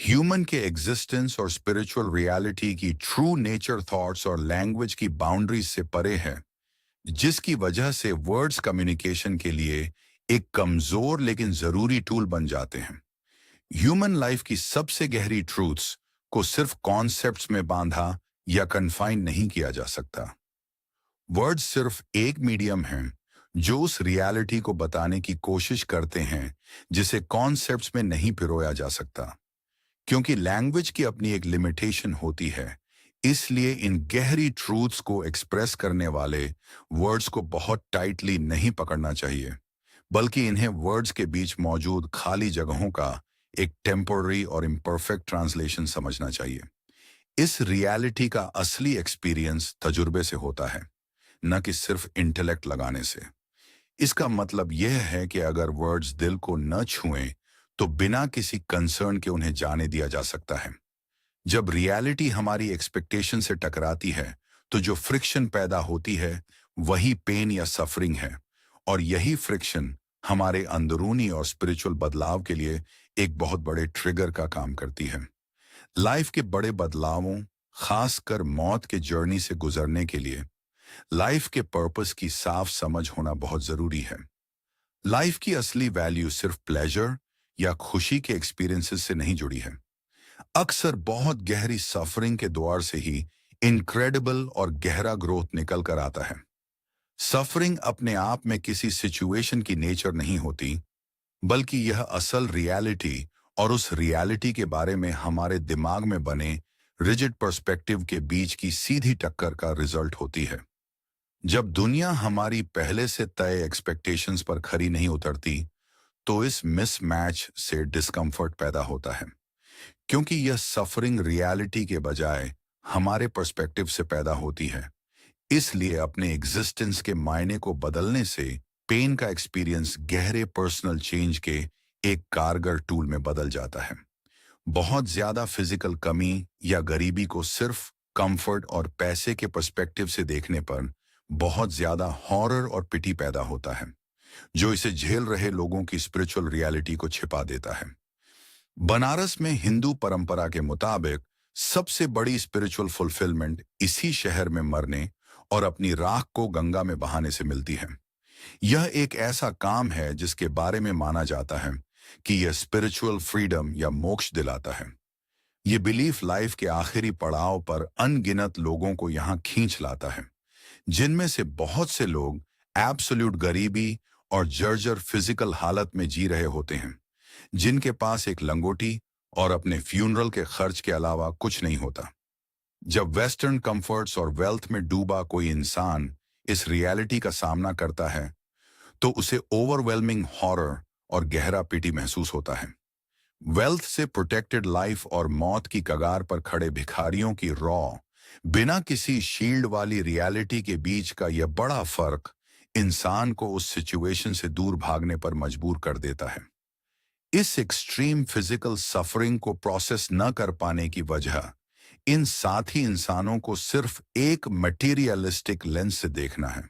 Human के existence और spiritual reality की ट्रू नेचर थॉट्स और लैंग्वेज की बाउंड्रीज से परे है, जिसकी वजह से वर्ड्स कम्युनिकेशन के लिए एक कमजोर लेकिन जरूरी टूल बन जाते हैं। ह्यूमन लाइफ की सबसे गहरी ट्रूथ्स को सिर्फ कॉन्सेप्ट्स में बांधा या कन्फाइन नहीं किया जा सकता। वर्ड्स सिर्फ एक मीडियम है जो उस रियलिटी को बताने की कोशिश करते हैं जिसे कॉन्सेप्ट्स में नहीं पिरोया जा सकता। क्योंकि लैंग्वेज की अपनी एक लिमिटेशन होती है, इसलिए इन गहरी ट्रूथ्स को एक्सप्रेस करने वाले वर्ड्स को बहुत टाइटली नहीं पकड़ना चाहिए, बल्कि इन्हें वर्ड्स के बीच मौजूद खाली जगहों का एक टेम्पोररी और इम्परफेक्ट ट्रांसलेशन समझना चाहिए। इस रियलिटी का असली एक्सपीरियंस तजुर्बे से होता है, न कि सिर्फ इंटेलेक्ट लगाने से। इसका मतलब यह है कि अगर वर्ड्स दिल को न छुएं तो बिना किसी कंसर्न के उन्हें जाने दिया जा सकता है। जब रियलिटी हमारी एक्सपेक्टेशन से टकराती है तो जो फ्रिक्शन पैदा होती है वही पेन या सफरिंग है, और यही फ्रिक्शन हमारे अंदरूनी और स्पिरिचुअल बदलाव के लिए एक बहुत बड़े ट्रिगर का काम करती है। लाइफ के बड़े बदलावों, खासकर मौत के जर्नी से गुजरने के लिए लाइफ के पर्पस की साफ समझ होना बहुत जरूरी है। लाइफ की असली वैल्यू सिर्फ प्लेजर या खुशी के एक्सपीरियंसेस से नहीं जुड़ी है। अक्सर बहुत गहरी सफरिंग के द्वार से ही इनक्रेडिबल और गहरा ग्रोथ निकल कर आता है। सफरिंग अपने आप में किसी सिचुएशन की नेचर नहीं होती, बल्कि यह असल रियलिटी और उस रियलिटी के बारे में हमारे दिमाग में बने रिजिड पर्सपेक्टिव के बीच की सीधी टक्कर का रिजल्ट होती है। जब दुनिया हमारी पहले से तय एक्सपेक्टेशंस पर खरी नहीं उतरती, तो इस मिसमैच से डिस्कम्फर्ट पैदा होता है, क्योंकि यह सफरिंग रियलिटी के बजाय हमारे पर्सपेक्टिव से पैदा होती है। इसलिए अपने एग्जिस्टेंस के मायने को बदलने से पेन का एक्सपीरियंस गहरे पर्सनल चेंज के एक कारगर टूल में बदल जाता है। बहुत ज्यादा फिजिकल कमी या गरीबी को सिर्फ कंफर्ट और पैसे के पर्सपेक्टिव से देखने पर बहुत ज्यादा हॉरर और पिटी पैदा होता है, जो इसे झेल रहे लोगों की स्पिरिचुअल रियलिटी को छिपा देता है। बनारस में हिंदू परंपरा के मुताबिक सबसे बड़ी स्पिरिचुअल फुलफिलमेंट इसी शहर में मरने और अपनी राख को गंगा में बहाने से मिलती है। यह एक ऐसा काम है जिसके बारे में माना जाता है कि यह स्पिरिचुअल फ्रीडम या मोक्ष दिलाता है। यह बिलीफ लाइफ के आखिरी पड़ाव पर अनगिनत लोगों को यहां खींच लाता है, जिनमें से बहुत से लोग एब्सोल्यूट गरीबी और जर्जर फिजिकल हालत में जी रहे होते हैं, जिनके पास एक लंगोटी और अपने फ्यूनरल के खर्च के अलावा कुछ नहीं होता। जब वेस्टर्न कंफर्ट्स और वेल्थ में डूबा कोई इंसान इस रियलिटी का सामना करता है, तो उसे ओवरवेलमिंग हॉरर और गहरा पिटी महसूस होता है। वेल्थ से प्रोटेक्टेड लाइफ और मौत की कगार पर खड़े भिखारियों की रॉ, बिना किसी शील्ड वाली रियलिटी के बीच का यह बड़ा फर्क इंसान को उस सिचुएशन से दूर भागने पर मजबूर कर देता है। इस एक्सट्रीम फिजिकल सफरिंग को प्रोसेस न कर पाने की वजह इन साथी इंसानों को सिर्फ एक मटेरियलिस्टिक लेंस से देखना है,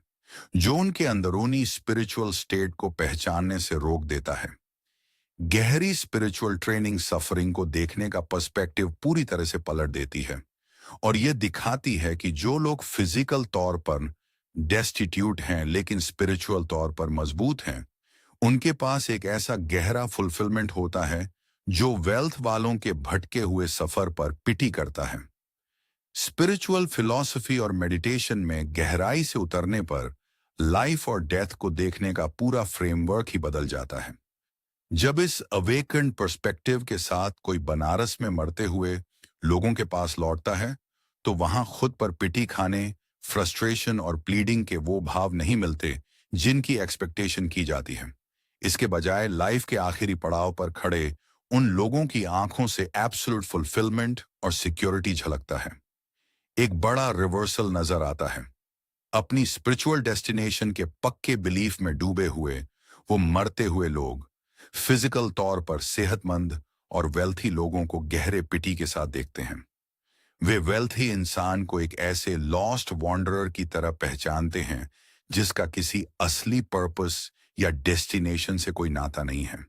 जो उनके अंदरूनी स्पिरिचुअल स्टेट को पहचानने से रोक देता है। गहरी स्पिरिचुअल ट्रेनिंग सफरिंग को देखने का पर्सपेक्टिव पूरी तरह से पलट देती है, और यह दिखाती है कि जो लोग फिजिकल तौर पर डेस्टिट्यूट हैं लेकिन स्पिरिचुअल तौर पर मजबूत हैं, उनके पास एक ऐसा गहरा फुलफिलमेंट होता है जो वेल्थ वालों के भटके हुए सफर पर पिटी करता है। स्पिरिचुअल फिलॉसफी और मेडिटेशन में गहराई से उतरने पर लाइफ और डेथ को देखने का पूरा फ्रेमवर्क ही बदल जाता है। जब इस अवेकन्ड पर्सपेक्टिव के साथ कोई बनारस में मरते हुए लोगों के पास लौटता है, तो वहां खुद पर पिटी खाने, फ्रस्ट्रेशन और प्लीडिंग के वो भाव नहीं मिलते जिनकी एक्सपेक्टेशन की जाती है। इसके बजाय लाइफ के आखिरी पड़ाव पर खड़े उन लोगों की आंखों से एब्सोल्यूट फुलफिलमेंट और सिक्योरिटी झलकता है। एक बड़ा रिवर्सल नजर आता है। अपनी स्पिरिचुअल डेस्टिनेशन के पक्के बिलीफ में डूबे हुए वो मरते हुए लोग फिजिकल तौर पर सेहतमंद और वेल्थी लोगों को गहरे पिटी के साथ देखते हैं। वे वेल्थी इंसान को एक ऐसे लॉस्ट वॉन्डरर की तरह पहचानते हैं जिसका किसी असली पर्पस या डेस्टिनेशन से कोई नाता नहीं है।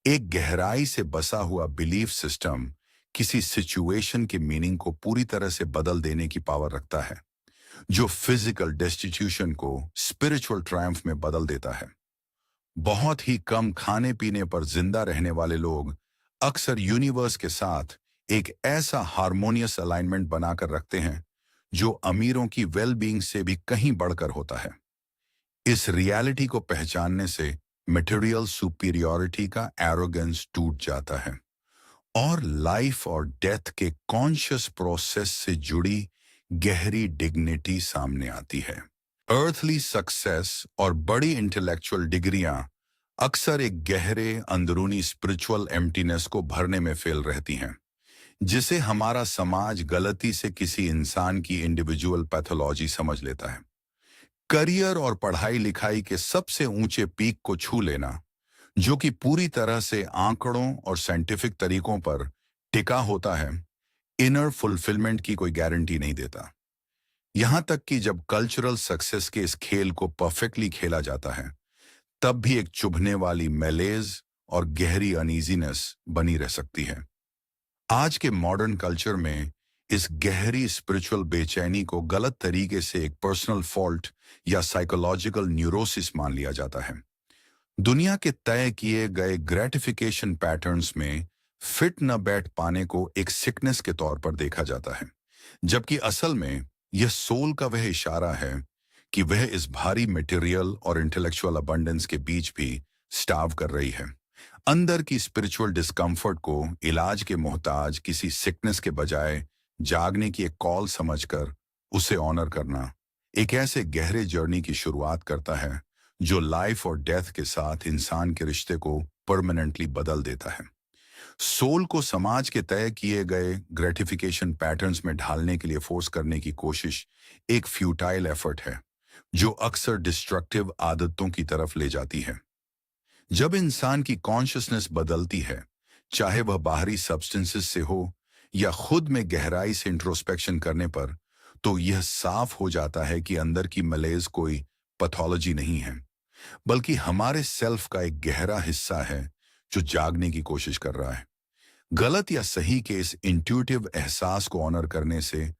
एक गहराई से बसा हुआ बिलीफ सिस्टम किसी सिचुएशन के मीनिंग को पूरी तरह से बदल देने की पावर रखता है, जो फिजिकल डेस्टिट्यूशन को स्पिरिचुअल ट्रायम्फ में बदल देता है। बहुत ही कम खाने पीने पर जिंदा रहने वाले लोग अक्सर यूनिवर्स के साथ एक ऐसा हार्मोनियस अलाइनमेंट बनाकर रखते हैं जो अमीरों की वेलबींग से भी कहीं बढ़कर होता है। इस रियलिटी को पहचानने से मटेरियल सुपीरियॉरिटी का एरोगेंस टूट जाता है और लाइफ और डेथ के कॉन्शियस प्रोसेस से जुड़ी गहरी डिग्निटी सामने आती है। अर्थली सक्सेस और बड़ी इंटेलेक्चुअल डिग्रियां अक्सर एक गहरे अंदरूनी स्पिरिचुअल एम्प्टीनेस को भरने में फेल रहती हैं, जिसे हमारा समाज गलती से किसी इंसान की इंडिविजुअल पैथोलॉजी समझ लेता है। करियर और पढ़ाई लिखाई के सबसे ऊंचे पीक को छू लेना, जो कि पूरी तरह से आंकड़ों और साइंटिफिक तरीकों पर टिका होता है, इनर फुलफिलमेंट की कोई गारंटी नहीं देता। यहां तक कि जब कल्चरल सक्सेस के इस खेल को परफेक्टली खेला जाता है, तब भी एक चुभने वाली मैलेज और गहरी अनईजीनेस बनी रह सकती है। आज के मॉडर्न कल्चर में इस गहरी स्पिरिचुअल बेचैनी को गलत तरीके से एक पर्सनल फॉल्ट या साइकोलॉजिकल न्यूरोसिस मान लिया जाता है। दुनिया के तय किए गए ग्रेटिफिकेशन पैटर्न्स में फिट न बैठ पाने को एक सिकनेस के तौर पर देखा जाता है, जबकि असल में यह सोल का वह इशारा है कि वह इस भारी मटेरियल और इंटेलेक्चुअल अबंडेंस के बीच भी स्टाव कर रही है। अंदर की स्पिरिचुअल डिस्कम्फर्ट को इलाज के मोहताज किसी सिकनेस के बजाय जागने की एक कॉल समझकर उसे ऑनर करना एक ऐसे गहरे जर्नी की शुरुआत करता है जो लाइफ और डेथ के साथ इंसान के रिश्ते को परमानेंटली बदल देता है। सोल को समाज के तय किए गए ग्रेटिफिकेशन पैटर्न्स में ढालने के लिए फोर्स करने की कोशिश एक फ्यूटाइल एफर्ट है, जो अक्सर डिस्ट्रक्टिव आदतों की तरफ ले जाती है। जब इंसान की कॉन्शियसनेस बदलती है, चाहे वह बाहरी सब्सटेंसेस से हो या खुद में गहराई से इंट्रोस्पेक्शन करने पर, तो यह साफ हो जाता है कि अंदर की मलेज कोई पैथोलॉजी नहीं है, बल्कि हमारे सेल्फ का एक गहरा हिस्सा है जो जागने की कोशिश कर रहा है। गलत या सही के इस इंट्यूटिव एहसास को ऑनर करने से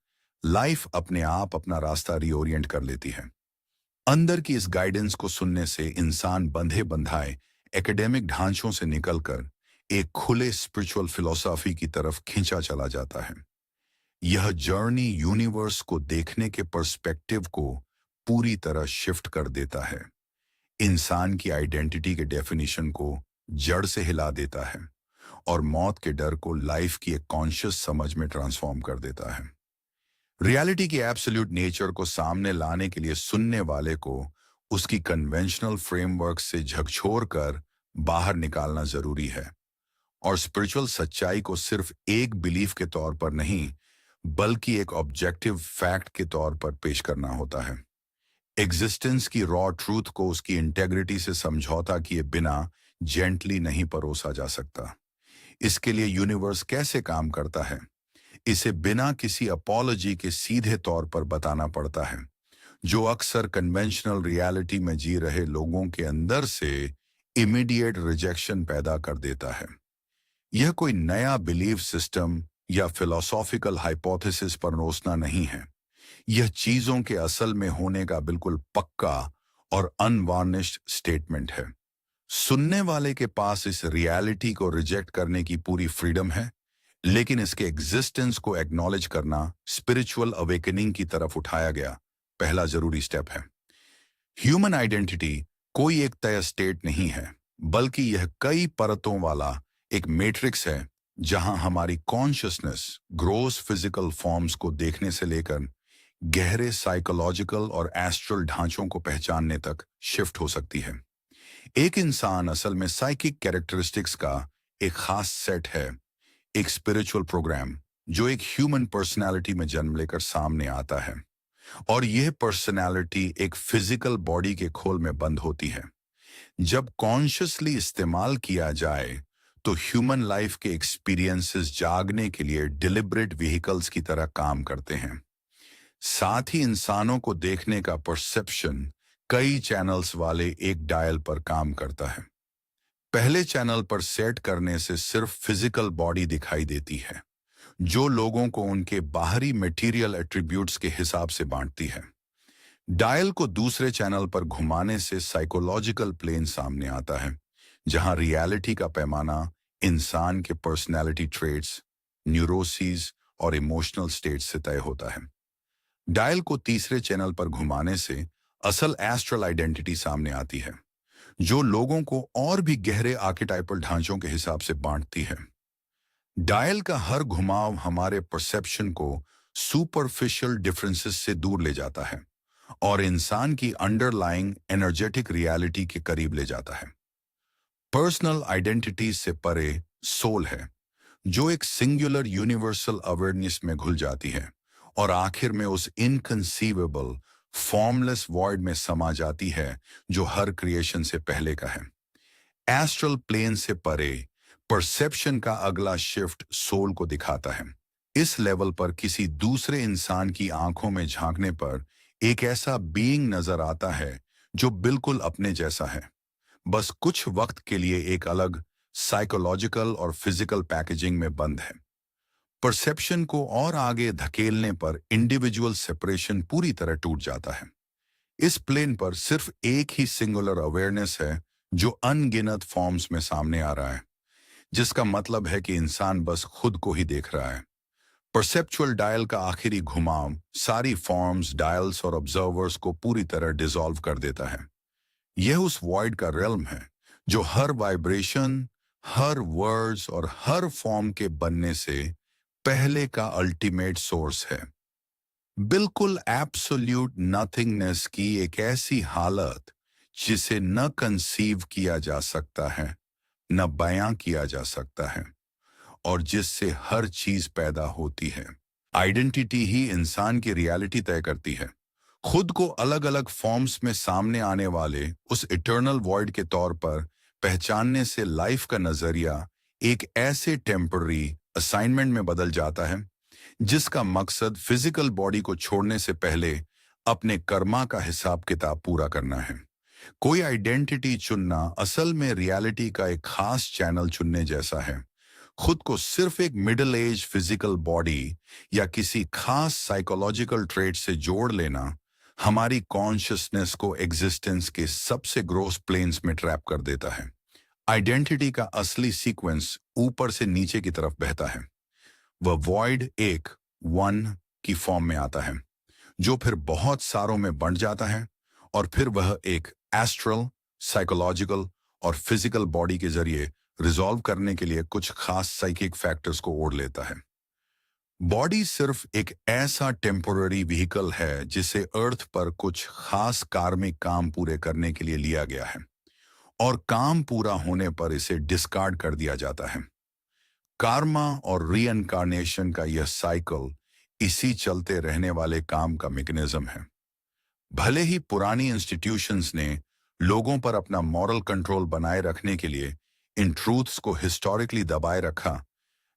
लाइफ अपने आप अपना रास्ता रीओरिएंट कर लेती है। अंदर की इस गाइडेंस को सुनने से इंसान बंधे बंधाए एकेडमिक ढांचों से निकलकर एक खुले स्पिरिचुअल फिलॉसफी की तरफ खींचा चला जाता है। यह जर्नी यूनिवर्स को देखने के पर्सपेक्टिव को पूरी तरह शिफ्ट कर देता है, इंसान की आइडेंटिटी के डेफिनेशन को जड़ से हिला देता है और मौत के डर को लाइफ की एक कॉन्शियस समझ में ट्रांसफॉर्म कर देता है। रियलिटी की एब्सोल्यूट नेचर को सामने लाने के लिए सुनने वाले को उसकी कन्वेंशनल फ्रेमवर्क से झकझोर कर बाहर निकालना जरूरी है और स्पिरिचुअल सच्चाई को सिर्फ एक बिलीफ के तौर पर नहीं, बल्कि एक ऑब्जेक्टिव फैक्ट के तौर पर पेश करना होता है। एग्जिस्टेंस की रॉ ट्रूथ को उसकी इंटेग्रिटी से समझौता किए बिना जेंटली नहीं परोसा जा सकता। इसके लिए यूनिवर्स कैसे काम करता है, इसे बिना किसी अपॉलॉजी के सीधे तौर पर बताना पड़ता है, जो अक्सर कन्वेंशनल रियलिटी में जी रहे लोगों के अंदर से इमीडिएट रिजेक्शन पैदा कर देता है। यह कोई नया बिलीफ सिस्टम या फिलोसॉफिकल हाइपोथेसिस पर रोसना नहीं है। यह चीजों के असल में होने का बिल्कुल पक्का और अनवार्निश्ड स्टेटमेंट है। सुनने वाले के पास इस रियलिटी को रिजेक्ट करने की पूरी फ्रीडम है, लेकिन इसके एग्जिस्टेंस को एक्नॉलेज करना स्पिरिचुअल अवेकनिंग की तरफ उठाया गया पहला जरूरी स्टेप है। ह्यूमन आइडेंटिटी कोई एक तय स्टेट नहीं है, बल्कि यह कई परतों वाला एक मैट्रिक्स है, जहां हमारी कॉन्शियसनेस ग्रोस फिजिकल फॉर्म्स को देखने से लेकर गहरे साइकोलॉजिकल और एस्ट्रल ढांचों को पहचानने तक शिफ्ट हो सकती है। एक इंसान असल में साइकिक कैरेक्टरिस्टिक्स का एक खास सेट है, एक स्पिरिचुअल प्रोग्राम जो एक ह्यूमन पर्सनालिटी में जन्म लेकर सामने आता है, और यह पर्सनालिटी एक फिजिकल बॉडी के खोल में बंद होती है। जब कॉन्शियसली इस्तेमाल किया जाए तो ह्यूमन लाइफ के एक्सपीरियंसेस जागने के लिए डिलिबरेट व्हीकल्स की तरह काम करते हैं। साथ ही इंसानों को देखने का परसेप्शन कई चैनल्स वाले एक डायल पर काम करता है। पहले चैनल पर सेट करने से सिर्फ फिजिकल बॉडी दिखाई देती है, जो लोगों को उनके बाहरी मटेरियल एट्रीब्यूट्स के हिसाब से बांटती है। डायल को दूसरे चैनल पर घुमाने से साइकोलॉजिकल प्लेन सामने आता है, जहां रियलिटी का पैमाना इंसान के पर्सनैलिटी ट्रेट्स, न्यूरोसिस और इमोशनल स्टेट से तय होता है। डायल को तीसरे चैनल पर घुमाने से असल एस्ट्रल आइडेंटिटी सामने आती है, जो लोगों को और भी गहरे आर्केटाइपल ढांचों के हिसाब से बांटती है। डायल का हर घुमाव हमारे परसेप्शन को सुपरफिशियल डिफरेंसेस से दूर ले जाता है और इंसान की अंडरलाइंग एनर्जेटिक रियलिटी के करीब ले जाता है। पर्सनल आइडेंटिटी से परे सोल है, जो एक सिंगुलर यूनिवर्सल अवेयरनेस में घुल जाती है और आखिर में उस इनकंसीवेबल फॉर्मलेस वॉइड में समा जाती है जो हर क्रिएशन से पहले का है। एस्ट्रल प्लेन से परे परसेप्शन का अगला शिफ्ट सोल को दिखाता है। इस लेवल पर किसी दूसरे इंसान की आंखों में झांकने पर एक ऐसा बीइंग नजर आता है जो बिल्कुल अपने जैसा है, बस कुछ वक्त के लिए एक अलग साइकोलॉजिकल और फिजिकल पैकेजिंग में बंद है। परसेप्शन को और आगे धकेलने पर इंडिविजुअल सेपरेशन पूरी तरह टूट जाता है। इस प्लेन पर सिर्फ एक ही सिंगुलर अवेयरनेस है जो अनगिनत फॉर्म्स में सामने आ रहा है, जिसका मतलब है कि इंसान बस खुद को ही देख रहा है। परसेप्चुअल डायल का आखिरी घुमाव सारी फॉर्म्स, डायल्स और ऑब्जर्वर्स को पूरी तरह डिसॉल्व कर देता है। यह उस वॉइड का रेल्म है जो हर वाइब्रेशन, हर वर्ड्स और हर फॉर्म के बनने से पहले का अल्टीमेट सोर्स है। बिल्कुल एब्सोल्यूट नथिंगनेस की एक ऐसी हालत जिसे न कंसीव किया जा सकता है, न बयां किया जा सकता है, और जिससे हर चीज पैदा होती है। आइडेंटिटी ही इंसान की रियलिटी तय करती है। खुद को अलग अलग फॉर्म्स में सामने आने वाले उस इटर्नल वॉइड के तौर पर पहचानने से लाइफ का नजरिया एक ऐसे टेम्पररी असाइनमेंट में बदल जाता है जिसका मकसद फिजिकल बॉडी को छोड़ने से पहले अपने कर्मा का हिसाब किताब पूरा करना है। कोई आइडेंटिटी चुनना असल में रियलिटी का एक खास चैनल चुनने जैसा है। खुद को सिर्फ एक मिडिल एज फिजिकल बॉडी या किसी खास साइकोलॉजिकल ट्रेट से जोड़ लेना हमारी कॉन्शियसनेस को एग्जिस्टेंस के सबसे ग्रोस प्लेन्स में ट्रैप कर देता है। आइडेंटिटी का असली सीक्वेंस ऊपर से नीचे की तरफ बहता है। वह वॉइड एक वन की फॉर्म में आता है, जो फिर बहुत सारों में बंट जाता है, और फिर वह एक एस्ट्रल, साइकोलॉजिकल और फिजिकल बॉडी के जरिए रिजॉल्व करने के लिए कुछ खास साइकिक फैक्टर्स को ओढ़ लेता है। बॉडी सिर्फ एक ऐसा टेम्पोररी व्हीकल है जिसे अर्थ पर कुछ खास कार्मिक काम पूरे करने के लिए लिया गया है, और काम पूरा होने पर इसे डिस्कार्ड कर दिया जाता है। कार्मा और रीइंकार्नेशन का यह साइकिल इसी चलते रहने वाले काम का मैकेनिज्म है। भले ही पुरानी इंस्टीट्यूशंस ने लोगों पर अपना मॉरल कंट्रोल बनाए रखने के लिए इन ट्रूथ्स को हिस्टोरिकली दबाए रखा,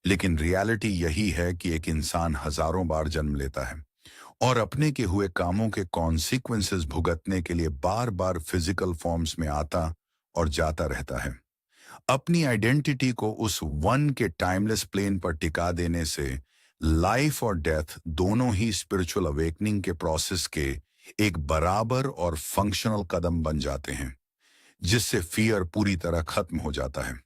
लेकिन रियलिटी यही है कि एक इंसान हजारों बार जन्म लेता है और अपने के हुए कामों के कॉन्सिक्वेंसेस भुगतने के लिए बार बार फिजिकल फॉर्म्स में आता और जाता रहता है। अपनी आइडेंटिटी को उस वन के टाइमलेस प्लेन पर टिका देने से लाइफ और डेथ दोनों ही स्पिरिचुअल अवेकनिंग के प्रोसेस के एक बराबर और फंक्शनल कदम बन जाते हैं, जिससे फियर पूरी तरह खत्म हो जाता है।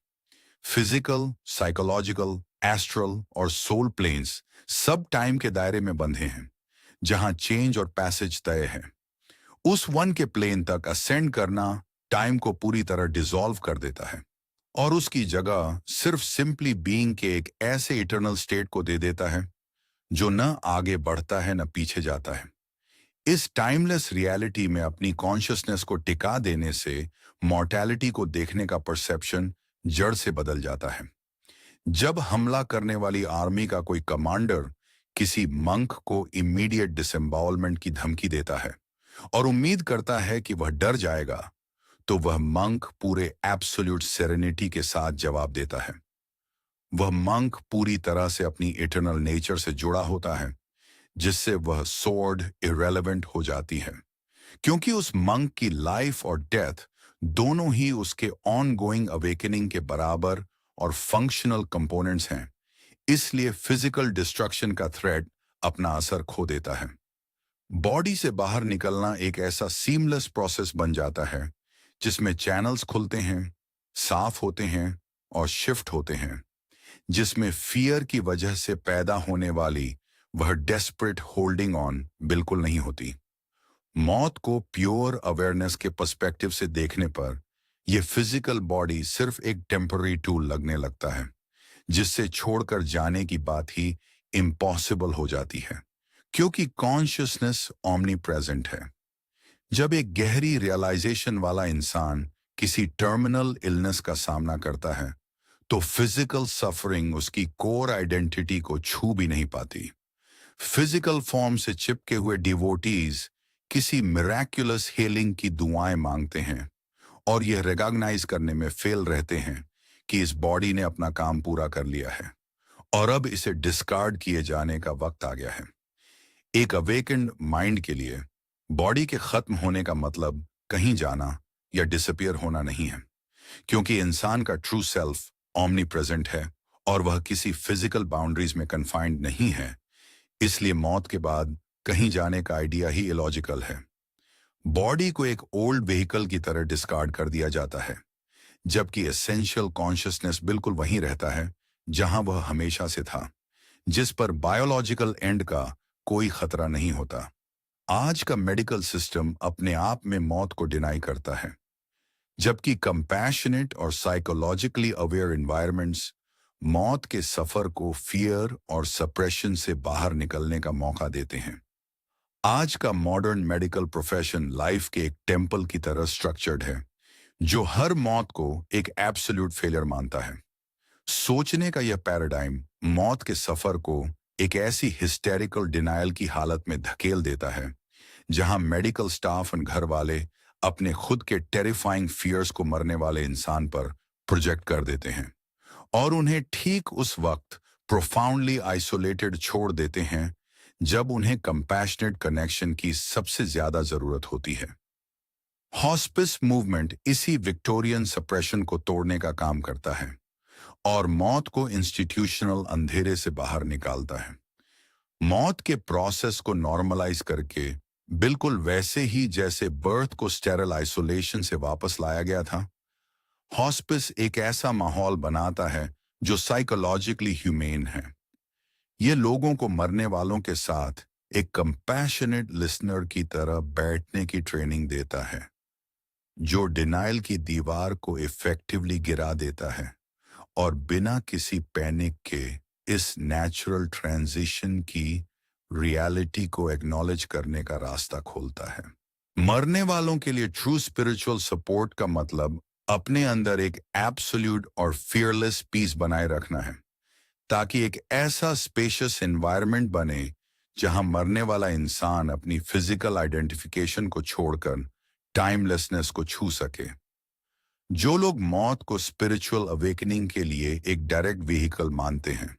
फिजिकल, साइकोलॉजिकल, एस्ट्रल और सोल प्लेन्स सब टाइम के दायरे में बंधे हैं, जहां चेंज और पैसेज तय है। उस वन के प्लेन तक असेंड करना टाइम को पूरी तरह डिसॉल्व कर देता है और उसकी जगह सिर्फ सिंपली बीइंग के एक ऐसे इटर्नल स्टेट को दे देता है जो न आगे बढ़ता है न पीछे जाता है। इस टाइमलेस रियलिटी में अपनी कॉन्शियसनेस को टिका देने से मॉर्टैलिटी को देखने का परसेप्शन जड़ से बदल जाता है। जब हमला करने वाली आर्मी का कोई कमांडर किसी मंक को इमीडिएट डिसेंबॉलमेंट की धमकी देता है और उम्मीद करता है कि वह डर जाएगा, तो वह मंक पूरे एब्सोल्यूट सेरेनिटी के साथ जवाब देता है। वह मंक पूरी तरह से अपनी इटर्नल नेचर से जुड़ा होता है, जिससे वह स्वॉर्ड इरेलेवेंट हो जाती है, क्योंकि उस मंक की लाइफ और डेथ दोनों ही उसके ऑन गोइंग अवेकनिंग के बराबर और फंक्शनल कंपोनेंट्स हैं। इसलिए फिजिकल डिस्ट्रक्शन का थ्रेट अपना असर खो देता है। बॉडी से बाहर निकलना एक ऐसा सीमलेस प्रोसेस बन जाता है जिसमें चैनल्स खुलते हैं, साफ होते हैं और शिफ्ट होते हैं, जिसमें फियर की वजह से पैदा होने वाली वह डेस्परेट होल्डिंग ऑन बिल्कुल नहीं होती। मौत को प्योर अवेयरनेस के पर्सपेक्टिव से देखने पर यह फिजिकल बॉडी सिर्फ एक टेम्पररी टूल लगने लगता है, जिससे छोड़कर जाने की बात ही इम्पॉसिबल हो जाती है, क्योंकि कॉन्शियसनेस ओमनी प्रेजेंट है। जब एक गहरी रियलाइजेशन वाला इंसान किसी टर्मिनल इलनेस का सामना करता है, तो फिजिकल सफरिंग उसकी कोर आइडेंटिटी को छू भी नहीं पाती। फिजिकल फॉर्म से चिपके हुए डिवोटीज किसी मिराक्युलस हीलिंग की दुआएं मांगते हैं और यह रिकॉग्नाइज करने में फेल रहते हैं कि इस बॉडी ने अपना काम पूरा कर लिया है और अब इसे डिस्कार्ड किए जाने का वक्त आ गया है। एक अवेकेंड माइंड के लिए बॉडी के खत्म होने का मतलब कहीं जाना या डिसअपियर होना नहीं है, क्योंकि इंसान का ट्रू सेल्फ ओमनी प्रेजेंट है और वह किसी फिजिकल बाउंड्रीज में कन्फाइंड नहीं है। इसलिए मौत के बाद कहीं जाने का आइडिया ही इलॉजिकल है। बॉडी को एक ओल्ड व्हीकल की तरह डिस्कार्ड कर दिया जाता है, जबकि एसेंशियल कॉन्शियसनेस बिल्कुल वहीं रहता है जहां वह हमेशा से था, जिस पर बायोलॉजिकल एंड का कोई खतरा नहीं होता। आज का मेडिकल सिस्टम अपने आप में मौत को डिनाई करता है, जबकि कंपैशनेट और साइकोलॉजिकली अवेयर एनवायरनमेंट्स मौत के सफर को फियर और सप्रेशन से बाहर निकलने का मौका देते हैं। आज का मॉडर्न मेडिकल प्रोफेशन लाइफ के एक टेम्पल की तरह स्ट्रक्चर्ड है, जो हर मौत को एक एब्सोल्यूट फेलियर मानता है। सोचने का यह पैराडाइम मौत के सफर को एक ऐसी हिस्टेरिकल डिनायल की हालत में धकेल देता है, जहां मेडिकल स्टाफ और घर वाले अपने खुद के टेरिफाइंग फियर्स को मरने वाले इंसान पर प्रोजेक्ट कर देते हैं और उन्हें ठीक उस वक्त प्रोफाउंडली आइसोलेटेड छोड़ देते हैं जब उन्हें कंपैशनेट कनेक्शन की सबसे ज्यादा जरूरत होती है। हॉस्पिस मूवमेंट इसी विक्टोरियन सप्रेशन को तोड़ने का काम करता है और मौत को इंस्टीट्यूशनल अंधेरे से बाहर निकालता है। मौत के प्रोसेस को नॉर्मलाइज करके बिल्कुल वैसे ही जैसे बर्थ को स्टेरल आइसोलेशन से वापस लाया गया था, हॉस्पिस एक ऐसा माहौल बनाता है जो साइकोलॉजिकली ह्यूमेन है। ये लोगों को मरने वालों के साथ एक कंपैशनेट लिसनर की तरह बैठने की ट्रेनिंग देता है, जो डिनायल की दीवार को इफेक्टिवली गिरा देता है और बिना किसी पैनिक के इस नेचुरल ट्रांजिशन की रियलिटी को एक्नॉलेज करने का रास्ता खोलता है। मरने वालों के लिए ट्रू स्पिरिचुअल सपोर्ट का मतलब अपने अंदर एक एब्सोल्यूट और फियरलेस पीस बनाए रखना है, ताकि एक ऐसा स्पेशियस एनवायरनमेंट बने जहां मरने वाला इंसान अपनी फिजिकल आइडेंटिफिकेशन को छोड़कर टाइमलेसनेस को छू सके। जो लोग मौत को स्पिरिचुअल अवेकनिंग के लिए एक डायरेक्ट व्हीकल मानते हैं,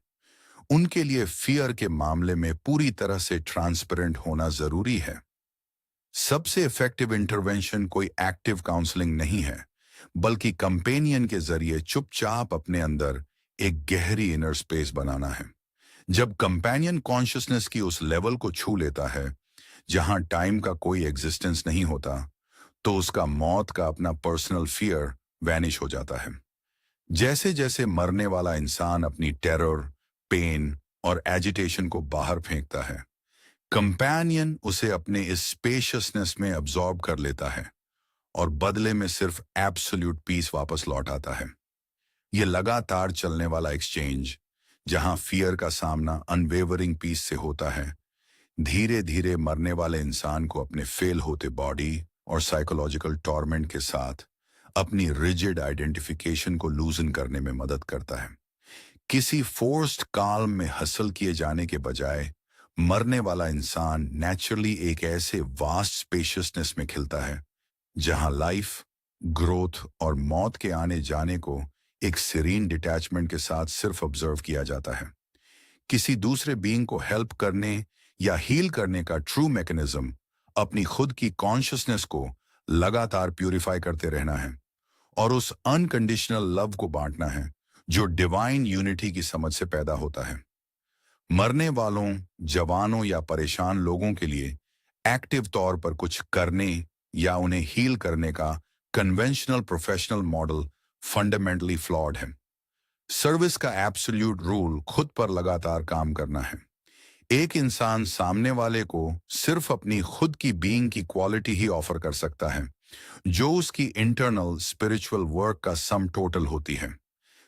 उनके लिए फियर के मामले में पूरी तरह से ट्रांसपेरेंट होना जरूरी है। सबसे इफेक्टिव इंटरवेंशन कोई एक्टिव काउंसलिंग नहीं है, बल्कि कंपेनियन के जरिए चुपचाप अपने अंदर एक गहरी इनर स्पेस बनाना है। जब कंपेनियन कॉन्शियसनेस की उस लेवल को छू लेता है जहां टाइम का कोई एग्जिस्टेंस नहीं होता, तो उसका मौत का अपना पर्सनल फियर वैनिश हो जाता है। जैसे जैसे मरने वाला इंसान अपनी टेरर, पेन और एजिटेशन को बाहर फेंकता है, कंपेनियन उसे अपने इस स्पेशियसनेस में अब्सॉर्ब कर लेता है और बदले में सिर्फ एब्सोल्यूट पीस वापस लौट आता है। यह लगातार चलने वाला एक्सचेंज, जहां फियर का सामना अनवेवरिंग पीस से होता है, धीरे धीरे मरने वाले इंसान को अपने फेल होते बॉडी और साइकोलॉजिकल टॉर्मेंट के साथ अपनी रिजिड आइडेंटिफिकेशन को लूजन करने में मदद करता है। किसी फोर्स्ड काल्म में हासिल किए जाने के बजाय मरने वाला इंसान नेचुरली एक ऐसे वास्ट स्पेशियसनेस में खिलता है जहां लाइफ, ग्रोथ और मौत के आने जाने को एक सीरीन डिटैचमेंट के साथ सिर्फ ऑब्जर्व किया जाता है। किसी दूसरे बीइंग को हेल्प करने या हील करने का ट्रू मैकेनिज्म अपनी खुद की कॉन्शियसनेस को लगातार प्यूरिफाई करते रहना है और उस अनकंडीशनल लव को बांटना है जो डिवाइन यूनिटी की समझ से पैदा होता है। मरने वालों, जवानों या परेशान लोगों के लिए एक्टिव तौर पर कुछ करने या उन्हें हील करने का conventional professional model fundamentally flawed है। सर्विस का एब्सोल्यूट रूल खुद पर लगातार काम करना है। एक इंसान सामने वाले को सिर्फ अपनी खुद की बीइंग की क्वालिटी ही ऑफर कर सकता है, जो उसकी इंटरनल स्पिरिचुअल वर्क का सम टोटल होती है।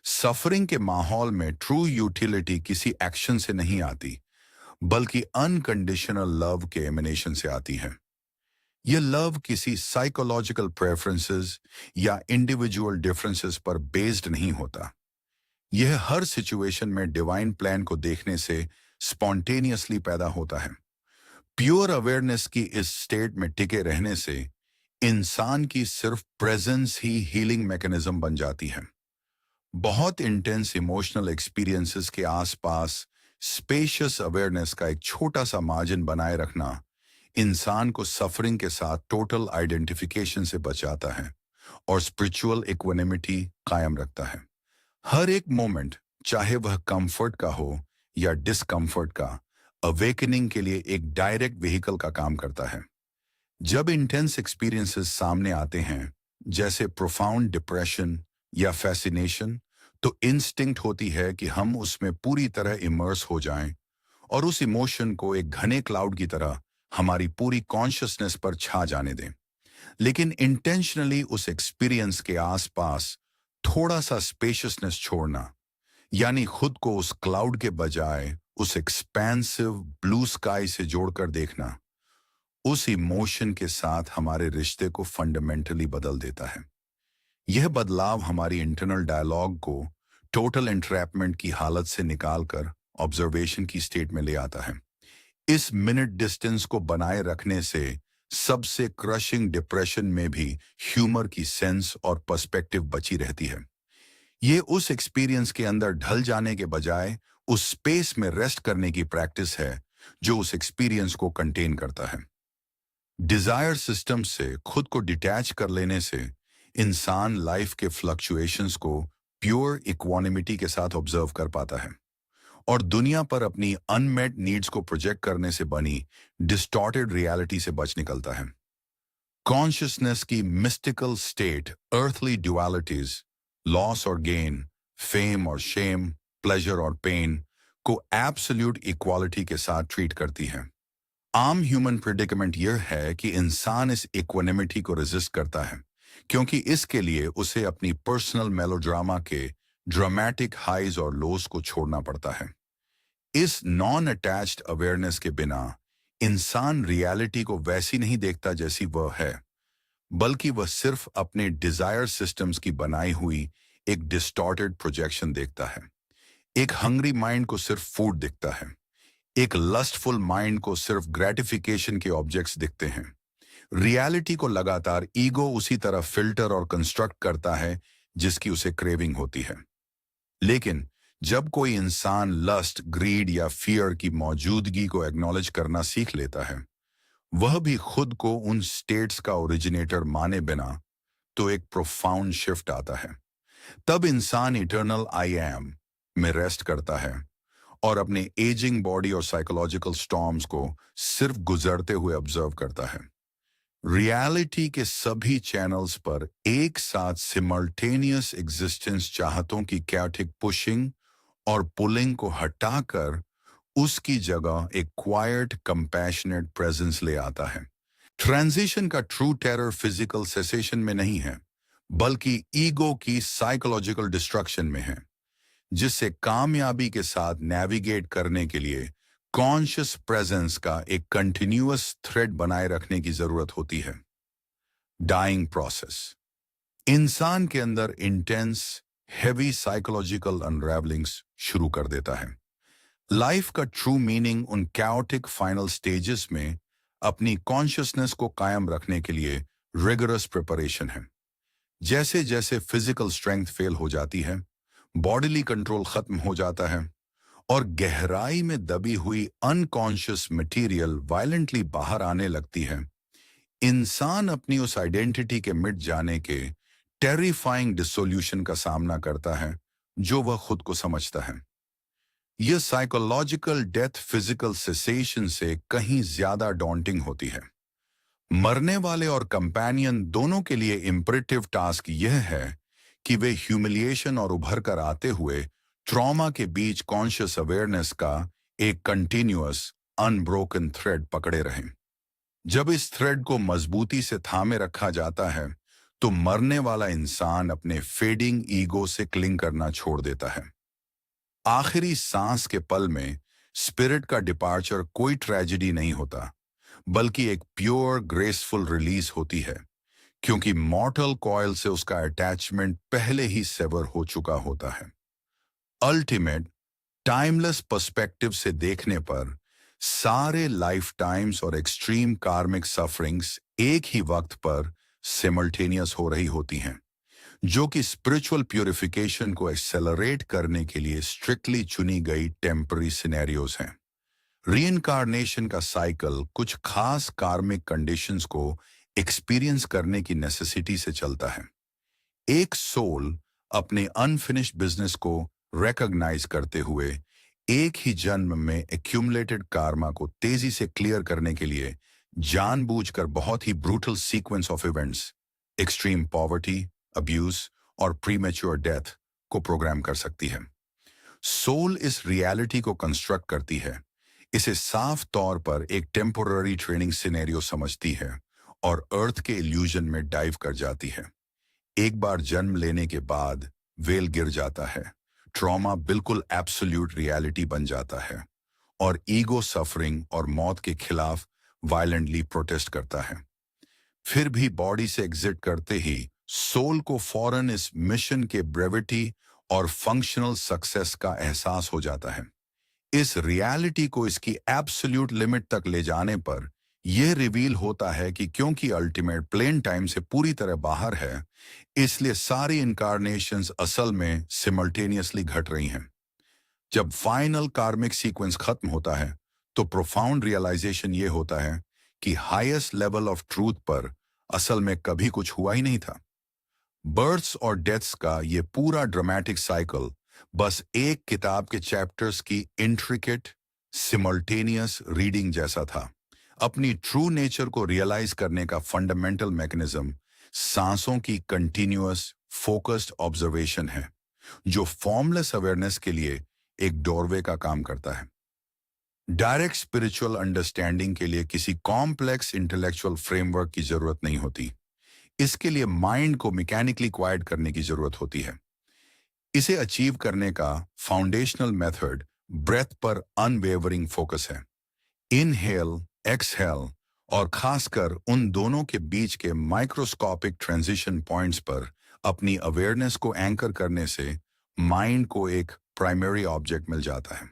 सफरिंग के माहौल में ट्रू यूटिलिटी किसी एक्शन से नहीं आती, बल्कि अनकंडीशनल लव के एमिनेशन से आती है। यह लव किसी साइकोलॉजिकल प्रेफरेंसेस या इंडिविजुअल डिफरेंसेस पर बेस्ड नहीं होता। यह हर सिचुएशन में डिवाइन प्लान को देखने से स्पॉन्टेनियसली पैदा होता है। प्योर अवेयरनेस की इस स्टेट में टिके रहने से इंसान की सिर्फ प्रेजेंस ही हीलिंग मैकेनिज्म बन जाती है। बहुत इंटेंस इमोशनल एक्सपीरियंसेस के आसपास स्पेशियस अवेयरनेस का एक छोटा सा मार्जिन बनाए रखना इंसान को सफरिंग के साथ टोटल आइडेंटिफिकेशन से बचाता है और स्पिरिचुअल इक्विनिमिटी कायम रखता है। हर एक मोमेंट, चाहे वह कंफर्ट का हो या डिस्कंफर्ट का, अवेकनिंग के लिए एक डायरेक्ट व्हीकल का काम करता है। जब इंटेंस एक्सपीरियंसेस सामने आते हैं, जैसे प्रोफाउंड डिप्रेशन या फैसिनेशन, तो इंस्टिंक्ट होती है कि हम उसमें पूरी तरह इमर्स हो जाएं और उस इमोशन को एक घने क्लाउड की तरह हमारी पूरी कॉन्शियसनेस पर छा जाने दें। लेकिन इंटेंशनली उस एक्सपीरियंस के आसपास थोड़ा सा स्पेशियसनेस छोड़ना, यानी खुद को उस क्लाउड के बजाय उस एक्सपेंसिव ब्लू स्काई से जोड़कर देखना, उस इमोशन के साथ हमारे रिश्ते को फंडामेंटली बदल देता है। यह बदलाव हमारी इंटरनल डायलॉग को टोटल एंट्रैपमेंट की हालत से निकालकर ऑब्जर्वेशन की स्टेट में ले आता है। इस मिनट डिस्टेंस को बनाए रखने से सबसे क्रशिंग डिप्रेशन में भी ह्यूमर की सेंस और पर्सपेक्टिव बची रहती है। ये उस एक्सपीरियंस के अंदर ढल जाने के बजाय उस स्पेस में रेस्ट करने की प्रैक्टिस है जो उस एक्सपीरियंस को कंटेन करता है। डिजायर सिस्टम से खुद को डिटैच कर लेने से इंसान लाइफ के फ्लक्चुएशंस को प्योर इक्वानिमिटी के साथ ऑब्जर्व कर पाता है और दुनिया पर अपनी अनमेट नीड्स को प्रोजेक्ट करने से बनी डिस्टॉर्टेड रियलिटी से बच निकलता है। कॉन्शियसनेस की मिस्टिकल स्टेट अर्थली ड्युअलिटीज, लॉस और गेन, फेम और शेम, प्लेजर और पेन को एब्सोल्यूट इक्वालिटी के साथ ट्रीट करती है। आम ह्यूमन प्रेडिकेमेंट यह है कि इंसान इस इक्वानिमिटी को रेजिस्ट करता है क्योंकि इसके लिए उसे अपनी पर्सनल मेलोड्रामा के ड्रामेटिक हाइज और लोस को छोड़ना पड़ता है। इस नॉन अटैच्ड अवेयरनेस के बिना इंसान रियलिटी को वैसी नहीं देखता जैसी वह है, बल्कि वह सिर्फ अपने डिजायर सिस्टम्स की बनाई हुई एक डिस्टॉर्टेड प्रोजेक्शन देखता है। एक हंग्री माइंड को सिर्फ फूड दिखता है, एक लस्टफुल माइंड को सिर्फ ग्रेटिफिकेशन के ऑब्जेक्ट्स दिखते हैं। रियलिटी को लगातार ईगो उसी तरह फिल्टर और कंस्ट्रक्ट करता है जिसकी उसे क्रेविंग होती है। लेकिन जब कोई इंसान लस्ट, ग्रीड या फियर की मौजूदगी को एक्नॉलेज करना सीख लेता है, वह भी खुद को उन स्टेट्स का ओरिजिनेटर माने बिना, तो एक प्रोफाउंड शिफ्ट आता है। तब इंसान इटर्नल आई एम में रेस्ट करता है और अपने एजिंग बॉडी और साइकोलॉजिकल स्टॉर्म्स को सिर्फ गुजरते हुए ऑब्जर्व करता है। रियलिटी के सभी चैनल्स पर एक साथ सिमल्टेनियस एग्जिस्टेंस चाहतों की कैटिक पुशिंग और पुलिंग को हटाकर उसकी जगह एक क्वाइट कंपैशनेट प्रेजेंस ले आता है। ट्रांजिशन का ट्रू टेरर फिजिकल सेसेशन में नहीं है, बल्कि ईगो की साइकोलॉजिकल डिस्ट्रक्शन में है, जिससे कामयाबी के साथ नेविगेट करने के लिए कॉन्शियस प्रेजेंस का एक कंटिन्यूअस थ्रेड बनाए रखने की जरूरत होती है। डाइंग प्रोसेस इंसान के अंदर इंटेंस हेवी साइकोलॉजिकल अनरेवलिंग्स शुरू कर देता है। लाइफ का ट्रू मीनिंग उन कैओटिक फाइनल स्टेजेस में अपनी कॉन्शियसनेस को कायम रखने के लिए रिगरस प्रिपरेशन है। जैसे जैसे फिजिकल स्ट्रेंथ फेल हो जाती है, बॉडीली कंट्रोल खत्म हो जाता है और गहराई में दबी हुई अनकॉन्शियस मटेरियल वायलेंटली बाहर आने लगती है, इंसान अपनी उस आइडेंटिटी के मिट जाने के टेरिफाइंग डिसोल्यूशन का सामना करता है जो वह खुद को समझता है। यह साइकोलॉजिकल डेथ फिजिकल सेसेशन से कहीं ज्यादा डॉन्टिंग होती है। मरने वाले और कंपेनियन दोनों के लिए इम्परेटिव टास्क यह है कि वे ह्यूमिलिएशन और उभर कर आते हुए ट्रॉमा के बीच कॉन्शियस अवेयरनेस का एक कंटिन्यूअस अनब्रोकन थ्रेड पकड़े रहें। जब इस थ्रेड को मजबूती से थामे रखा जाता है तो मरने वाला इंसान अपने फेडिंग ईगो से क्लिंग करना छोड़ देता है। आखिरी सांस के पल में स्पिरिट का डिपार्चर कोई ट्रेजेडी नहीं होता, बल्कि एक प्योर ग्रेसफुल रिलीज होती है, क्योंकि मॉर्टल कॉयल से उसका अटैचमेंट पहले ही सेवर हो चुका होता है। अल्टीमेट टाइमलेस पर्सपेक्टिव से देखने पर सारे लाइफ टाइम्स और एक्सट्रीम कार्मिक सफरिंग्स एक ही वक्त पर सिमल्टेनियस हो रही होती हैं, जो कि स्पिरिचुअल प्यूरिफिकेशन को एक्सेलरेट करने के लिए स्ट्रिक्टली चुनी गई टेम्पररी सिनेरियोज हैं। रीइंकार्नेशन का साइकिल कुछ खास कार्मिक कंडीशंस को एक्सपीरियंस करने की नेसेसिटी से चलता है। एक सोल अपने अनफिनिश्ड बिजनेस को रिकॉग्नाइज करते हुए एक ही जन्म में एक्यूमुलेटेड कार्मा को तेजी से क्लियर करने के लिए जानबूझकर बहुत ही brutal sequence of events, extreme poverty, abuse और प्रीमेच्योर डेथ को प्रोग्राम कर सकती है। सोल इस रियलिटी को कंस्ट्रक्ट करती है, इसे साफ तौर पर एक टेम्पोररी ट्रेनिंग सिनेरियो समझती है और अर्थ के इल्यूजन में डाइव कर जाती है। एक बार जन्म लेने के बाद वेल गिर जाता है, ट्रॉमा बिल्कुल एब्सोल्यूट रियलिटी बन जाता है और ईगो सफरिंग और मौत के खिलाफ वायलेंटली प्रोटेस्ट करता है। फिर भी बॉडी से एग्जिट करते ही सोल को फौरन इस मिशन के ब्रेविटी और फंक्शनल सक्सेस का एहसास हो जाता है। इस रियलिटी को इसकी एब्सोल्यूट लिमिट तक ले जाने पर यह रिवील होता है कि क्योंकि अल्टीमेट प्लेन टाइम से पूरी तरह बाहर है, इसलिए सारी इनकारनेशंस असल में सिमल्टेनियसली घट रही हैं। जब फाइनल कार्मिक सीक्वेंस खत्म होता है तो प्रोफाउंड रियलाइजेशन ये होता है कि हाईएस्ट लेवल ऑफ ट्रूथ पर असल में कभी कुछ हुआ ही नहीं था। बर्थ्स और डेथ्स का ये पूरा ड्रामेटिक साइकिल बस एक किताब के चैप्टर्स की इंट्रिकेट सिमल्टेनियस रीडिंग जैसा था। अपनी ट्रू नेचर को रियलाइज करने का फंडामेंटल मैकेनिज्म सांसों की कंटिन्यूअस फोकस्ड ऑब्जर्वेशन है, जो फॉर्मलेस अवेयरनेस के लिए एक डोरवे का काम करता है। डायरेक्ट स्पिरिचुअल अंडरस्टैंडिंग के लिए किसी कॉम्प्लेक्स इंटेलेक्चुअल फ्रेमवर्क की जरूरत नहीं होती। इसके लिए माइंड को मैकेनिकली क्वाइट करने की जरूरत होती है। इसे अचीव करने का फाउंडेशनल मेथड ब्रेथ पर अनवेवरिंग फोकस है। इनहेल, एक्सहेल और खासकर उन दोनों के बीच के माइक्रोस्कोपिक ट्रांजिशन पॉइंट्स पर अपनी अवेयरनेस को एंकर करने से माइंड को एक प्राइमरी ऑब्जेक्ट मिल जाता है।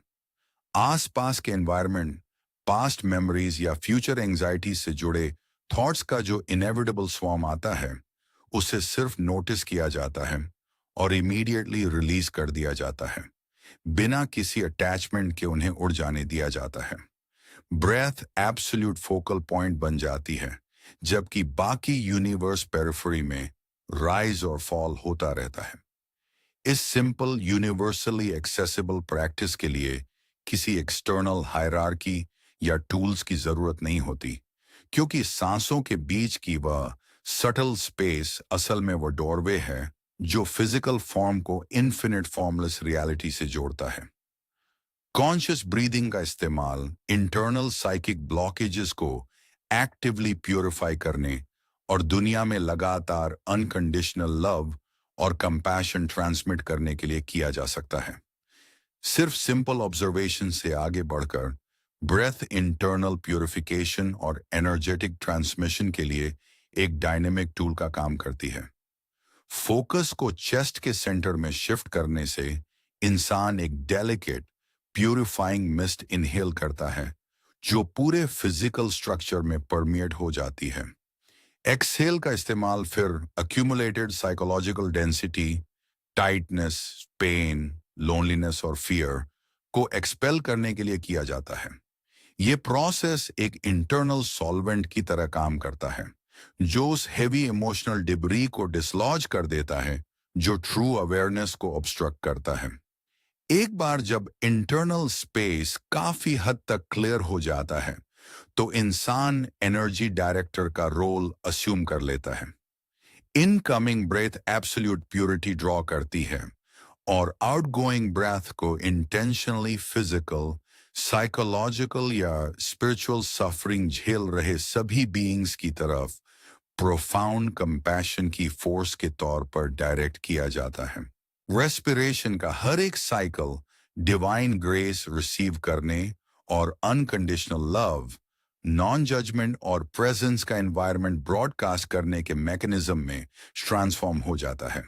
आसपास के एनवायरनमेंट, पास्ट मेमोरीज या फ्यूचर एंजाइटी से जुड़े थॉट्स का जो इनएविटेबल स्वॉर्म आता है, उसे सिर्फ नोटिस किया जाता है और इमीडिएटली रिलीज कर दिया जाता है, बिना किसी अटैचमेंट के उन्हें उड़ जाने दिया जाता है। ब्रेथ एब्सोल्यूट फोकल पॉइंट बन जाती है, जबकि बाकी यूनिवर्स पेरिफेरी में राइज और फॉल होता रहता है। इस सिंपल यूनिवर्सली एक्सेसिबल प्रैक्टिस के लिए किसी एक्सटर्नल हायरार्की या टूल्स की जरूरत नहीं होती, क्योंकि सांसों के बीच की वह सटल स्पेस असल में वो डोरवे है जो फिजिकल फॉर्म को इन्फिनिट फॉर्मलेस रियलिटी से जोड़ता है। कॉन्शियस ब्रीदिंग का इस्तेमाल इंटरनल साइकिक ब्लॉकेजेस को एक्टिवली प्यूरिफाई करने और दुनिया में लगातार अनकंडीशनल लव और कंपैशन ट्रांसमिट करने के लिए किया जा सकता है। सिर्फ सिंपल ऑब्जर्वेशन से आगे बढ़कर ब्रेथ इंटरनल प्यूरिफिकेशन और एनर्जेटिक ट्रांसमिशन के लिए एक डायनेमिक टूल का काम करती है। फोकस को चेस्ट के सेंटर में शिफ्ट करने से इंसान एक डेलिकेट प्यूरिफाइंग मिस्ट इनहेल करता है, जो पूरे फिजिकल स्ट्रक्चर में परमिएट हो जाती है। एक्सहेल का इस्तेमाल फिर accumulated psychological density, tightness, pain, loneliness और फियर को एक्सपेल करने के लिए किया जाता है। ये प्रोसेस एक इंटरनल सॉल्वेंट की तरह काम करता है, जो उस हेवी इमोशनल डिब्री को डिसलॉज कर देता है जो ट्रू अवेयरनेस को ऑब्स्ट्रक्ट करता है। एक बार जब इंटरनल स्पेस काफी हद तक क्लियर हो जाता है तो इंसान एनर्जी डायरेक्टर का रोल अस्यूम कर लेता है। Incoming breath absolute purity draw करती है और आउटगोइंग ब्रेथ को इंटेंशनली फिजिकल, साइकोलॉजिकल या स्पिरिचुअल सफरिंग झेल रहे सभी बीइंग्स की तरफ प्रोफाउंड कंपैशन की फोर्स के तौर पर डायरेक्ट किया जाता है। रेस्पिरेशन का हर एक साइकिल डिवाइन ग्रेस रिसीव करने और अनकंडीशनल लव, नॉन जजमेंट और प्रेजेंस का एनवायरनमेंट ब्रॉडकास्ट करने के मैकेनिज्म में ट्रांसफॉर्म हो जाता है।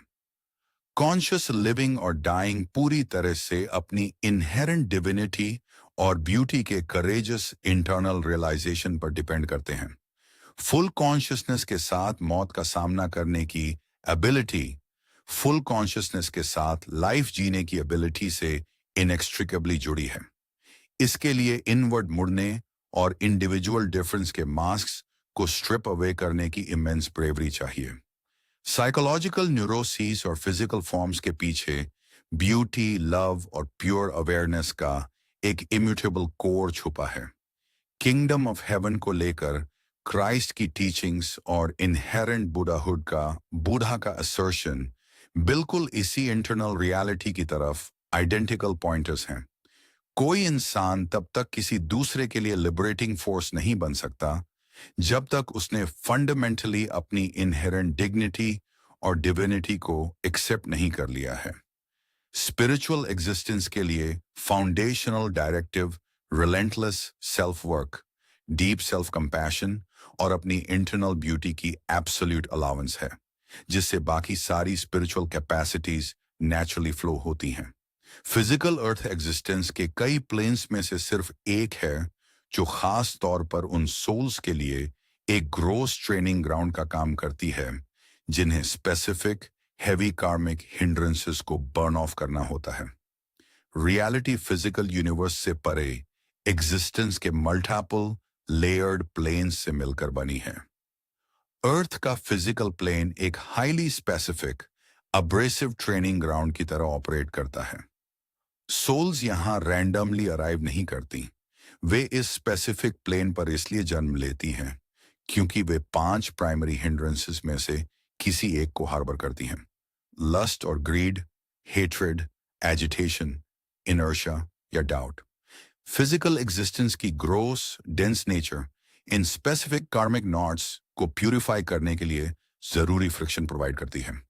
कॉन्शियस लिविंग और डाइंग पूरी तरह से अपनी इनहेरेंट डिविनिटी और ब्यूटी के करेजस इंटरनल रियलाइजेशन पर डिपेंड करते हैं। फुल कॉन्शियसनेस के साथ मौत का सामना करने की एबिलिटी फुल कॉन्शियसनेस के साथ लाइफ जीने की एबिलिटी से इनएक्सट्रिकेबली जुड़ी है। इसके लिए इनवर्ड मुड़ने और इंडिविजुअल डिफरेंस के मास्क को स्ट्रिप अवे करने की इमेंस ब्रेवरी चाहिए। साइकोलॉजिकल न्यूरोसिस और फिजिकल फॉर्म्स के पीछे ब्यूटी, लव और प्योर अवेयरनेस का एक इम्यूटेबल कोर छुपा है। किंगडम ऑफ हेवन को लेकर क्राइस्ट की टीचिंग्स और इनहेरेंट बूढ़ा का असर्शन बिल्कुल इसी इंटरनल रियलिटी की तरफ आइडेंटिकल पॉइंटर्स हैं। कोई इंसान तब तक किसी दूसरे के लिए लिबरेटिंग फोर्स नहीं बन सकता जब तक उसने फंडामेंटली अपनी इनहेरेंट डिग्निटी और डिविनिटी को एक्सेप्ट नहीं कर लिया है। स्पिरिचुअल एग्जिस्टेंस के लिए foundational directive relentless self work, deep self compassion और अपनी इंटरनल ब्यूटी की एब्सोल्यूट अलाउंस है, जिससे बाकी सारी स्पिरिचुअल कैपेसिटीज नेचुरली फ्लो होती हैं। फिजिकल अर्थ एग्जिस्टेंस के कई प्लेन्स में से सिर्फ एक है जो खास तौर पर उन सोल्स के लिए एक ग्रोस ट्रेनिंग ग्राउंड का काम करती है जिन्हें स्पेसिफिक हेवी कार्मिक हिंड्रेंसेस को बर्न ऑफ करना होता है। रियलिटी फिजिकल यूनिवर्स से परे एग्जिस्टेंस के मल्टीपल लेयर्ड प्लेन्स से मिलकर बनी है। अर्थ का फिजिकल प्लेन एक highly specific abrasive training ground की तरह ऑपरेट करता है। सोल्स यहां रैंडमली अराइव नहीं करती, वे इस स्पेसिफिक प्लेन पर इसलिए जन्म लेती हैं क्योंकि वे 5 प्राइमरी हिंड्रेंसेस में से किसी एक को हार्बर करती हैं: लस्ट और ग्रीड, हेट्रेड, एजिटेशन, इनर्शिया या डाउट। फिजिकल एग्जिस्टेंस की gross dense nature in specific karmic knots को प्यूरिफाई करने के लिए जरूरी फ्रिक्शन प्रोवाइड करती है।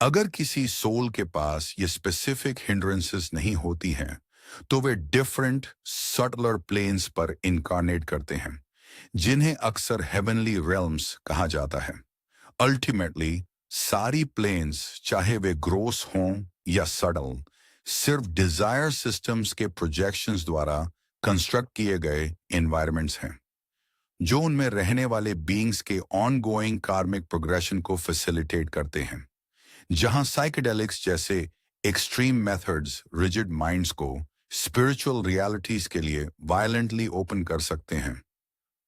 अगर किसी सोल के पास ये स्पेसिफिक हिंड्रेंसेस नहीं होती हैं तो वे डिफरेंट सटलर प्लेन्स पर इनकारनेट करते हैं, जिन्हें अक्सर हेवनली रेल्म्स कहा जाता है। अल्टीमेटली सारी प्लेन्स, चाहे वे ग्रोस हों या सटल, सिर्फ डिजायर सिस्टम्स के प्रोजेक्शंस द्वारा कंस्ट्रक्ट किए गए एनवायरनमेंट्स हैं जो उनमें रहने वाले बीइंग्स के ऑनगोइंग कार्मिक प्रोग्रेशन को फैसिलिटेट करते हैं। जहां साइकेडेलिक्स जैसे एक्सट्रीम मेथड्स रिजिड माइंड्स को स्पिरिचुअल रियलिटीज के लिए वायलेंटली ओपन कर सकते हैं,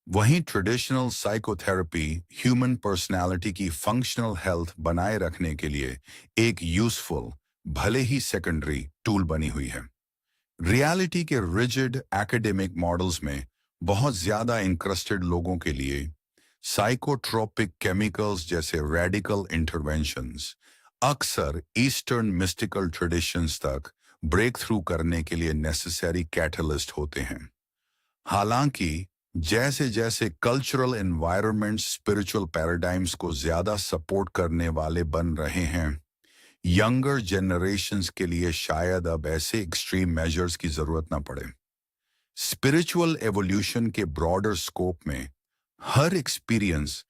वहीं ट्रेडिशनल साइकोथेरेपी ह्यूमन पर्सनालिटी की फंक्शनल हेल्थ बनाए रखने के लिए एक यूजफुल, भले ही सेकेंडरी टूल बनी हुई है। रियलिटी के रिजिड एकेडमिक मॉडल्स में बहुत ज्यादा इंक्रस्टेड लोगों के लिए साइकोट्रोपिक केमिकल्स जैसे रेडिकल इंटरवेंशंस अक्सर ईस्टर्न मिस्टिकल ट्रेडिशंस तक ब्रेक थ्रू करने के लिए नेसेसरी कैटलिस्ट होते हैं। हालांकि जैसे जैसे कल्चरल एनवायरनमेंट स्पिरिचुअल पैराडाइम्स को ज्यादा सपोर्ट करने वाले बन रहे हैं, यंगर जनरेशन्स के लिए शायद अब ऐसे एक्सट्रीम मेजर्स की जरूरत न पड़े। स्पिरिचुअल एवोल्यूशन के ब्रॉडर स्कोप में हर एक्सपीरियंस,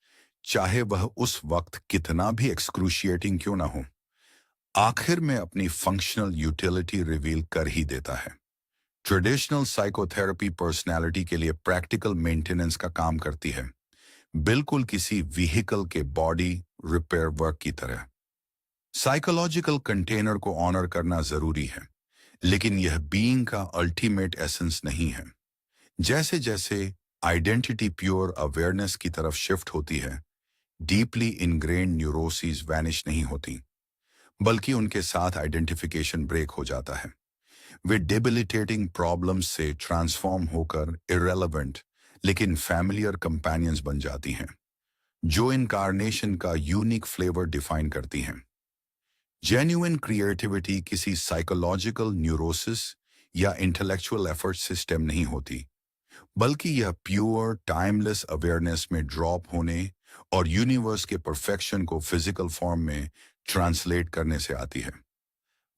चाहे वह उस वक्त कितना भी एक्सक्रूशिएटिंग क्यों ना हो, आखिर में अपनी फंक्शनल यूटिलिटी रिवील कर ही देता है। ट्रेडिशनल साइकोथेरेपी पर्सनालिटी के लिए प्रैक्टिकल मेंटेनेंस का काम करती है, बिल्कुल किसी व्हीकल के बॉडी रिपेयर वर्क की तरह। साइकोलॉजिकल कंटेनर को ऑनर करना जरूरी है, लेकिन यह बीइंग का अल्टीमेट एसेंस नहीं है। जैसे जैसे आइडेंटिटी प्योर अवेयरनेस की तरफ शिफ्ट होती है, डीपली इनग्रेन्ड न्यूरोसिस वैनिश नहीं होती, बल्कि उनके साथ आइडेंटिफिकेशन ब्रेक हो जाता है। वे डिबिलिटेटिंग प्रॉब्लम्स से ट्रांसफॉर्म होकर इरेलेवेंट लेकिन फैमिलियर कंपेनियंस बन जाती हैं, जो इनकार्नेशन का यूनिक फ्लेवर डिफाइन करती हैं। जेन्युइन क्रिएटिविटी किसी साइकोलॉजिकल न्यूरोसिस या इंटेलेक्चुअल एफर्ट से स्टेम नहीं होती, बल्कि यह प्योर टाइमलेस अवेयरनेस में ड्रॉप होने और यूनिवर्स के परफेक्शन को फिजिकल फॉर्म में ट्रांसलेट करने से आती है।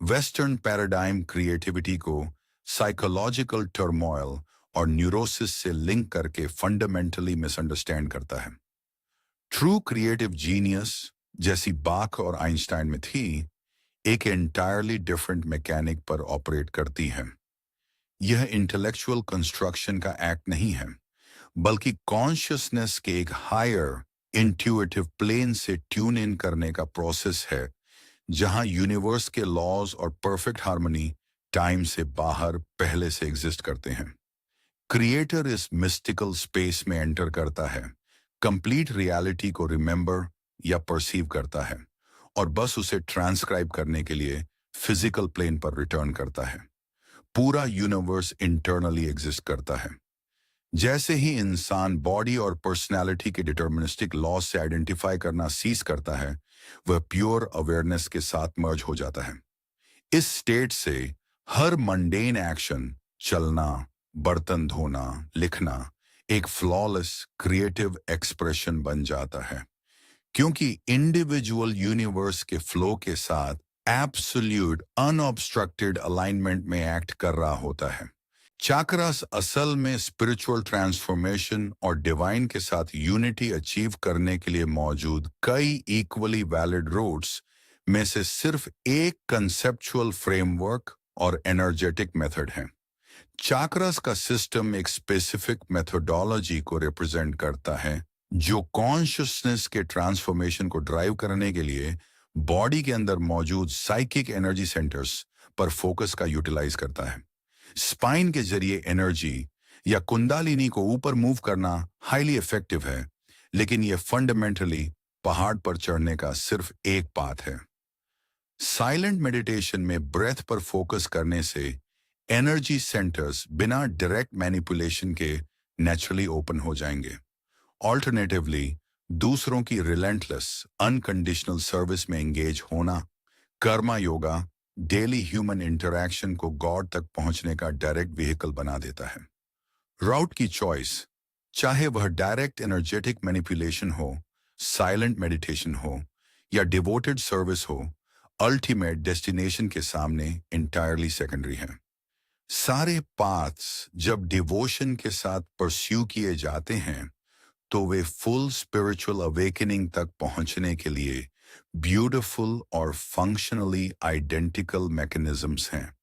वेस्टर्न पैराडाइम क्रिएटिविटी को साइकोलॉजिकल टर्मोइल और न्यूरोसिस से लिंक करके फंडामेंटली मिसअंडरस्टैंड करता है। ट्रू क्रिएटिव जीनियस, जैसी बाक और आइंस्टाइन में थी, एक एंटायरली डिफरेंट मैकेनिक पर ऑपरेट करती है। यह इंटेलेक्चुअल कंस्ट्रक्शन का एक्ट नहीं है, बल्कि कॉन्शियसनेस के एक हायर इंट्यूटिव प्लेन से ट्यून इन करने का प्रोसेस है, जहां यूनिवर्स के लॉज और परफेक्ट हार्मनी टाइम से बाहर पहले से एग्जिस्ट करते हैं। क्रिएटर इस मिस्टिकल स्पेस में एंटर करता है, कंप्लीट रियलिटी को रिमेंबर या परसीव करता है, और बस उसे ट्रांसक्राइब करने के लिए फिजिकल प्लेन पर रिटर्न करता है। पूरा यूनिवर्स इंटरनली एग्जिस्ट करता है। जैसे ही इंसान बॉडी और पर्सनैलिटी के डिटर्मिनिस्टिक लॉ से आइडेंटिफाई करना सीज करता है, वह प्योर अवेयरनेस के साथ मर्ज हो जाता है। इस स्टेट से हर मंडेन एक्शन, चलना, बर्तन धोना, लिखना, एक फ्लॉलेस क्रिएटिव एक्सप्रेशन बन जाता है, क्योंकि इंडिविजुअल यूनिवर्स के फ्लो के साथ एब्सोल्यूट अनऑब्स्ट्रक्टेड अलाइनमेंट में एक्ट कर रहा होता है। चाक्रास असल में स्पिरिचुअल ट्रांसफॉर्मेशन और डिवाइन के साथ यूनिटी अचीव करने के लिए मौजूद कई इक्वली वैलिड रूट्स में से सिर्फ एक कंसेप्चुअल फ्रेमवर्क और एनर्जेटिक मेथड है। चाक्रास का सिस्टम एक स्पेसिफिक मेथोडोलॉजी को रिप्रेजेंट करता है, जो कॉन्शियसनेस के ट्रांसफॉर्मेशन को ड्राइव करने के लिए बॉडी के अंदर मौजूद साइकिक एनर्जी सेंटर्स पर फोकस का यूटिलाइज करता है। स्पाइन के जरिए एनर्जी या कुंडालिनी को ऊपर मूव करना हाईली इफेक्टिव है, लेकिन यह फंडामेंटली पहाड़ पर चढ़ने का सिर्फ एक पाथ है। साइलेंट मेडिटेशन में ब्रेथ पर फोकस करने से एनर्जी सेंटर्स बिना डायरेक्ट मैनिपुलेशन के नेचुरली ओपन हो जाएंगे। ऑल्टरनेटिवली, दूसरों की रिलेंटलेस अनकंडीशनल सर्विस में एंगेज होना, Karma yoga, daily human interaction को गॉड तक पहुंचने का डायरेक्ट व्हीकल बना देता है। राउट की चॉइस, चाहे वह डायरेक्ट एनर्जेटिक मैनिपुलेशन हो, साइलेंट मेडिटेशन हो या डिवोटेड सर्विस हो, अल्टीमेट डेस्टिनेशन के सामने इंटायरली सेकेंडरी है। सारे पाथ्स जब डिवोशन के साथ परस्यू किए जाते हैं, तो वे फुल स्पिरिचुअल अवेकनिंग तक पहुंचने के लिए ब्यूटीफुल और फंक्शनली आइडेंटिकल मैकेनिज्म्स हैं।